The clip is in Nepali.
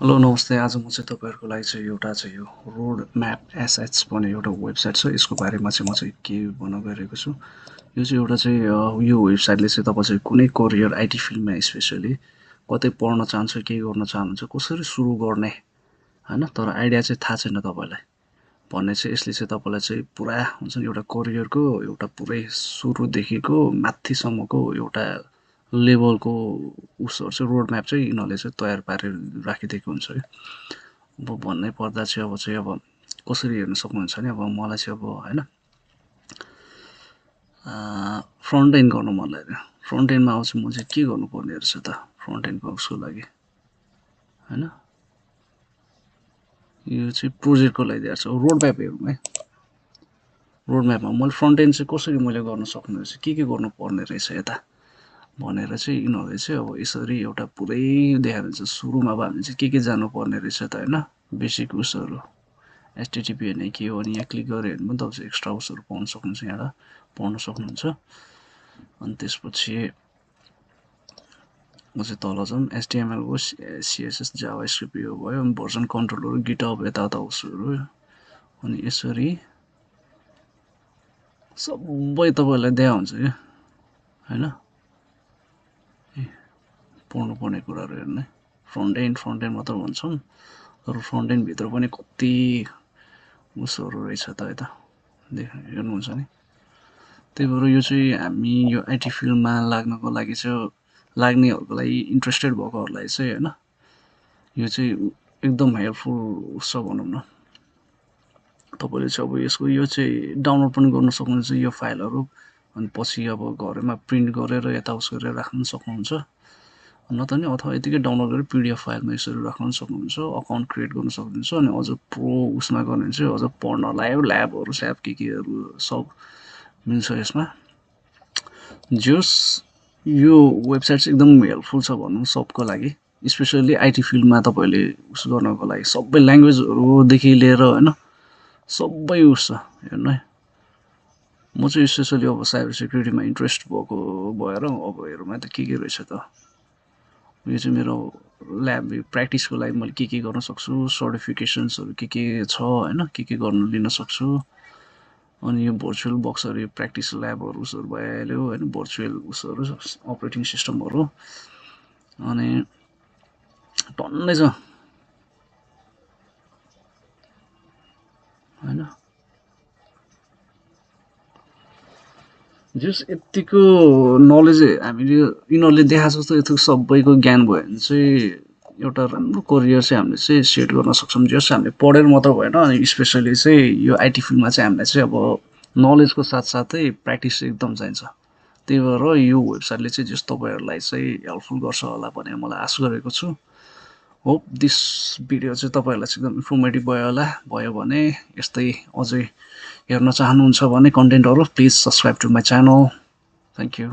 हेलो नमस्ते। आज म चाहिँ तपाईँहरूको लागि चाहिँ एउटा चाहिँ यो रोड म्याप एसएच भन्ने एउटा वेबसाइट छ। यसको बारेमा चाहिँ म चाहिँ के भन्न गइरहेको छु। यो चाहिँ एउटा चाहिँ यो वेबसाइटले चाहिँ तपाईँ चाहिँ कुनै करियर आइटी फिल्डमा स्पेसली कतै पढ्न चाहन्छ, केही गर्न चाहनुहुन्छ, कसरी सुरु गर्ने होइन, तर आइडिया चाहिँ थाहा छैन तपाईँलाई भन्ने चाहिँ यसले चाहिँ तपाईँलाई चाहिँ पुरा हुन्छ नि एउटा करियरको एउटा पुरै सुरुदेखिको माथिसम्मको एउटा लेभलको उसहरू चाहिँ रोड म्याप चाहिँ यिनीहरूले चाहिँ तयार पारेर राखिदिएको हुन्छ है। अब भन्नै पर्दा चाहिँ अब कसरी हेर्न सक्नुहुन्छ भने अब मलाई चाहिँ अब होइन फ्रन्ट एन्ड गर्नु मन लाग्यो। फ्रन्ट एन्डमा आउँछ म चाहिँ के गर्नुपर्ने रहेछ त फ्रन्ट एन्डको उसको लागि होइन। यो चाहिँ प्रोजेक्टको लागि दिएको छ। रोड म्याप हेरौँ है। रोड म्यापमा मैले फ्रन्ट एन्ड चाहिँ कसरी मैले गर्न सक्ने रहेछ, के गर्नुपर्ने रहेछ यता भनेर चाहिँ यिनीहरूले चाहिँ अब यसरी एउटा पुरै देखाएर हुन्छ। सुरुमा अब हामीले चाहिँ के जानुपर्ने रहेछ त होइन, बेसिक उसहरू एचटिटिपी होइन के हो अनि यहाँ क्लिक गरेर हेर्नु पनि तपाईँ एक्स्ट्रा उसहरू पाउन सक्नुहुन्छ, यहाँबाट पढ्न सक्नुहुन्छ। अनि त्यसपछि म चाहिँ तल जाउँ, एचटिएमएलको सिएसएस जाभास्क्रिप्ट यो भयो, भर्जन कन्ट्रोलहरू गिटहब यताउता उसहरू, अनि यसरी सबै तपाईँहरूलाई दिया हुन्छ क्या होइन। पढ्नुपर्ने कुराहरू हेर्ने फ्रन्ट एन्ड मात्र भन्छौँ, तर फ्रन्ट एन्डभित्र पनि कति उसहरू रहेछ त यता हेर्नुहुन्छ नि। त्यही भएर यो चाहिँ हामी यो आइटी फिल्डमा लाग्नको लागि चाहिँ लाग्नेहरूको लागि इन्ट्रेस्टेड भएकोहरूलाई चाहिँ होइन यो चाहिँ एकदम हेल्पफुल छ भनौँ न। तपाईँले चाहिँ अब यसको यो चाहिँ डाउनलोड पनि गर्न सक्नुहुन्छ यो फाइलहरू, अनि पछि अब घरमा प्रिन्ट गरेर यता उस गरेर राख्नु सक्नुहुन्छ, नत्र नि अथवा यतिकै डाउनलोड गरेर पिडिएफ फाइलमा यसरी राख्न सक्नुहुन्छ, अकाउन्ट क्रिएट गर्न सक्नुहुन्छ। अनि अझ प्रो उसमा गर्ने भने चाहिँ अझ पढ्नलाई ल्याबहरू स्याब केहरू सब मिल्छ यसमा। जोस् यो वेबसाइट चाहिँ एकदम हेल्पफुल छ भनौँ सबको लागि, स्पेसल्ली आइटी फिल्डमा तपाईँहरूले उस गर्नको लागि सबै ल्याङ्ग्वेजहरूदेखि लिएर होइन सबै उस छ हेर्नु है। म चाहिँ स्पेसली अब साइबर सेक्युरिटीमा इन्ट्रेस्ट भएको भएर अब हेरौँ है त के रहेछ त। यो चाहिँ मेरो ल्याब प्र्याक्टिसको लागि मैले के गर्न सक्छु, सर्टिफिकेसन्सहरू के छ होइन, के गर्नु लिन सक्छु। अनि यो भर्चुअल बक्सहरू यो प्र्याक्टिस ल्याबहरू उसहरू भइहाल्यो होइन, भर्चुअल उसहरू अपरेटिङ सिस्टमहरू अनि टन्नै छ होइन। जस यत्तिको नलेज हामीले यिनीहरूले देखाएको जस्तो यतिको सबैको ज्ञान भयो भने चाहिँ एउटा राम्रो करियर चाहिँ हामीले चाहिँ सेट गर्न सक्छौँ। जस हामीले पढेर मात्र भएन, अनि स्पेसली चाहिँ यो आइटी फिल्डमा चाहिँ हामीलाई चाहिँ अब नलेजको साथसाथै प्र्याक्टिस एकदम चाहिन्छ। त्यही भएर यो वेबसाइटले चाहिँ जस तपाईँहरूलाई चाहिँ हेल्पफुल गर्छ होला भन्ने मलाई आशा गरेको छु। होप दिस भिडियो चाहिँ तपाईँहरूलाई चाहिँ एकदम इन्फर्मेटिभ भयो भने यस्तै अझै हेर्न चाहनुहुन्छ भने कन्टेन्टहरू please subscribe to my channel. Thank you.